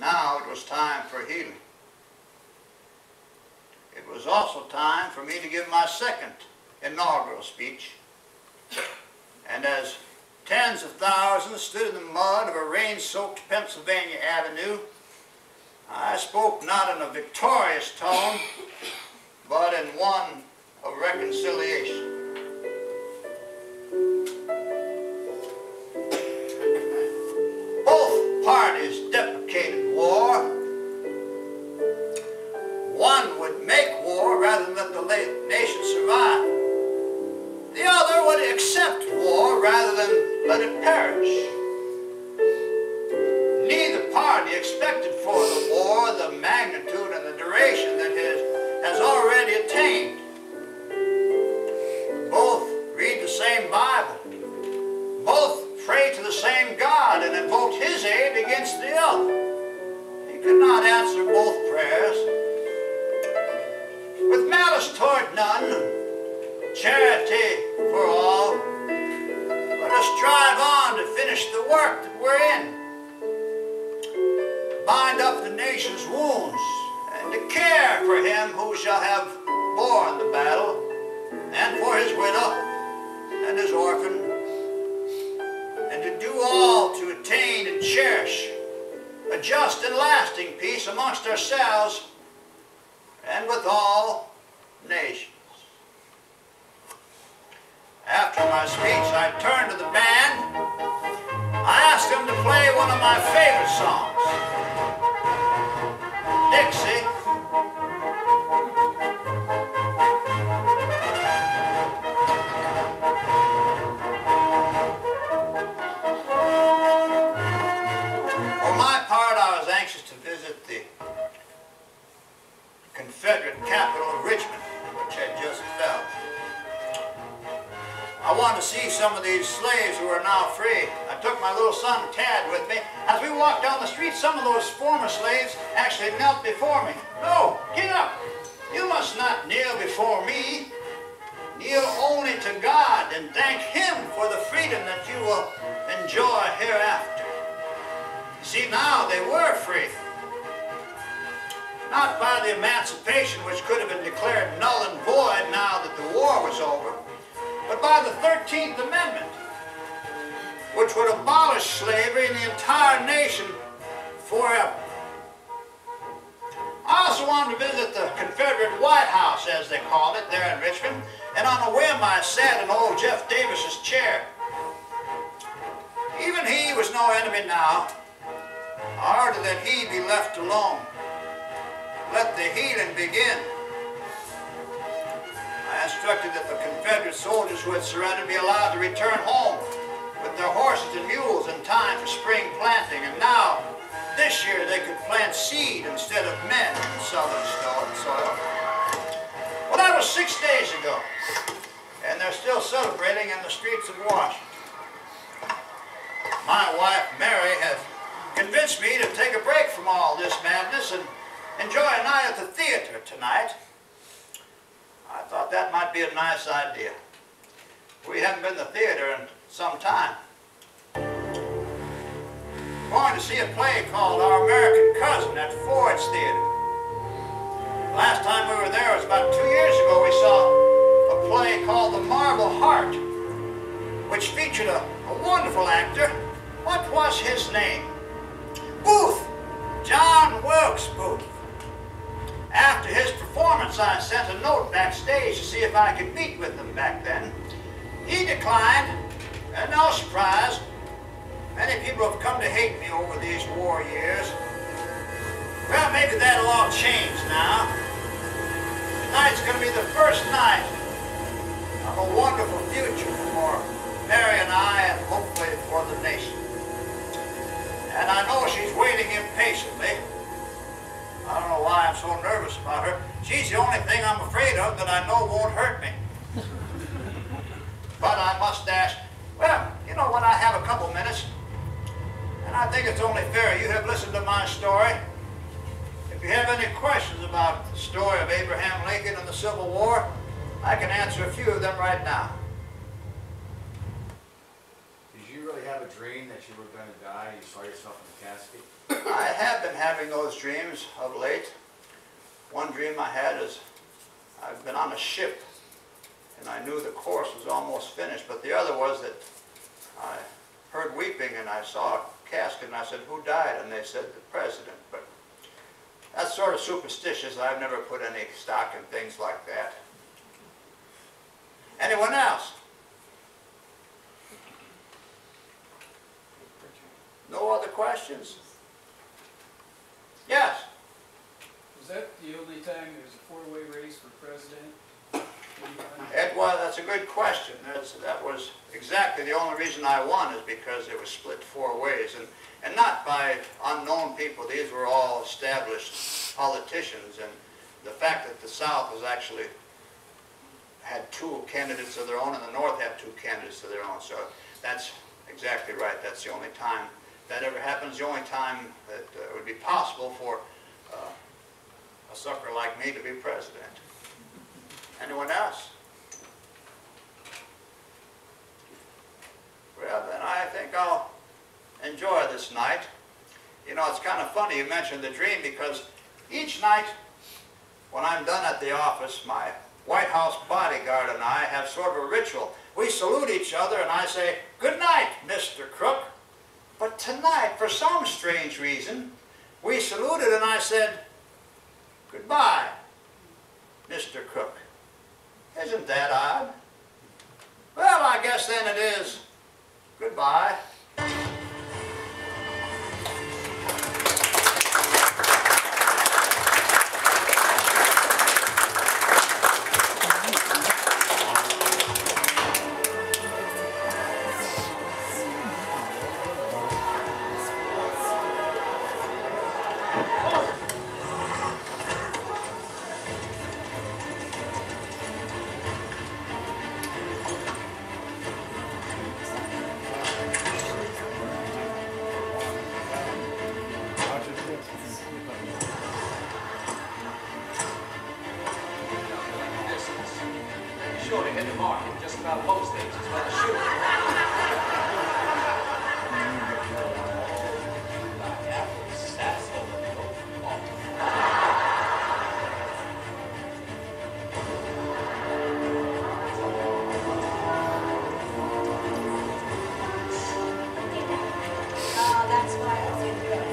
Now it was time for healing. It was also time for me to give my second inaugural speech. And as tens of thousands stood in the mud of a rain-soaked Pennsylvania avenue, I spoke not in a victorious tone, but in one of reconciliation. Both parties deprecated war. One would make war rather than let the nation survive. The other would accept war rather than let it perish. Neither party expected for the war the magnitude and the duration that it has already attained. Both read the same Bible. Both pray to the same God and invoked His aid against the other. He could not answer both prayers. With malice toward none, charity for all, let us strive on to finish the work that we're in. Bind up the nation's wounds, and to care for him who shall have borne the battle, and for his widow and his orphan, and to do all to attain and cherish a just and lasting peace amongst ourselves and with all nations. After my speech, I turned to the band. I asked them to play one of my favorite songs, Dixie. For my part, I was anxious to visit the Confederate capital of Richmond, which had just fell. I wanted to see some of these slaves who are now free. I took my little son Tad with me. As we walked down the street, some of those former slaves actually knelt before me. No, get up! You must not kneel before me. Kneel only to God and thank Him for the freedom that you will enjoy hereafter. You see, now they were free. Not by the emancipation which could have been declared null and void now that the war was over, but by the 13th Amendment, which would abolish slavery in the entire nation forever. I also wanted to visit the Confederate White House, as they called it, there in Richmond, and on a whim I sat in old Jeff Davis's chair. Even he was no enemy now. I ordered that he be left alone. Let the healing begin. I instructed that the Confederate soldiers who had surrendered be allowed to return home with their horses and mules in time for spring planting. And now, this year, they could plant seed instead of men in southern soil. Well, that was 6 days ago, and they're still celebrating in the streets of Washington. My wife, Mary, has convinced me to take a break from all this madness and enjoy a night at the theater tonight. I thought that might be a nice idea. We haven't been to the theater in some time. We're going to see a play called Our American Cousin at Ford's Theater. Last time we were there was about 2 years ago. We saw a play called The Marble Heart, which featured a wonderful actor. What was his name? Booth! John Wilkes Booth. After his performance, I sent a note backstage to see if I could meet with him back then. He declined, and no surprise, many people have come to hate me over these war years. Well, maybe that'll all change now. Tonight's going to be the first night of a wonderful future for Mary and I, and hopefully for the nation. And I know she's waiting impatiently. I don't know why I'm so nervous about her. She's the only thing I'm afraid of that I know won't hurt me. But I must ask, well, you know, when I have a couple minutes, and I think it's only fair, you have listened to my story. If you have any questions about the story of Abraham Lincoln and the Civil War, I can answer a few of them right now. Did you really have a dream that you were going to die? You saw yourself in the casket? I have been having those dreams of late. One dream I had is I've been on a ship and I knew the course was almost finished, but the other was that I heard weeping and I saw a casket and I said, "Who died?" And they said, "The president." But that's sort of superstitious. I've never put any stock in things like that. Anyone else? No other questions? Yes? Was that the only time there was a four-way race for president? That's a good question. That was exactly the only reason I won, is because it was split four ways. And not by unknown people. These were all established politicians. And the fact that the South was actually had two candidates of their own and the North had two candidates of their own. So that's exactly right. That's the only time that ever happens, the only time that it would be possible for a sucker like me to be president. Anyone else? Well, then I think I'll enjoy this night. You know, it's kind of funny you mentioned the dream, because each night when I'm done at the office, my White House bodyguard and I have sort of a ritual. We salute each other and I say, "Good night, Mr. Crook." But tonight, for some strange reason, we saluted and I said, "Goodbye, Mr. Crook." Isn't that odd? Well, I guess then it is goodbye. Sure to hit the mark in just about most things as well as shooting. Oh, that's why I was in here.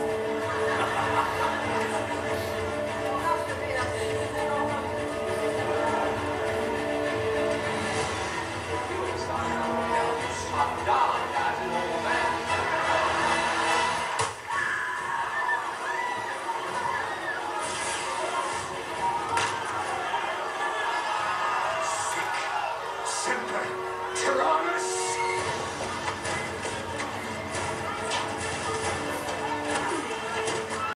Terror!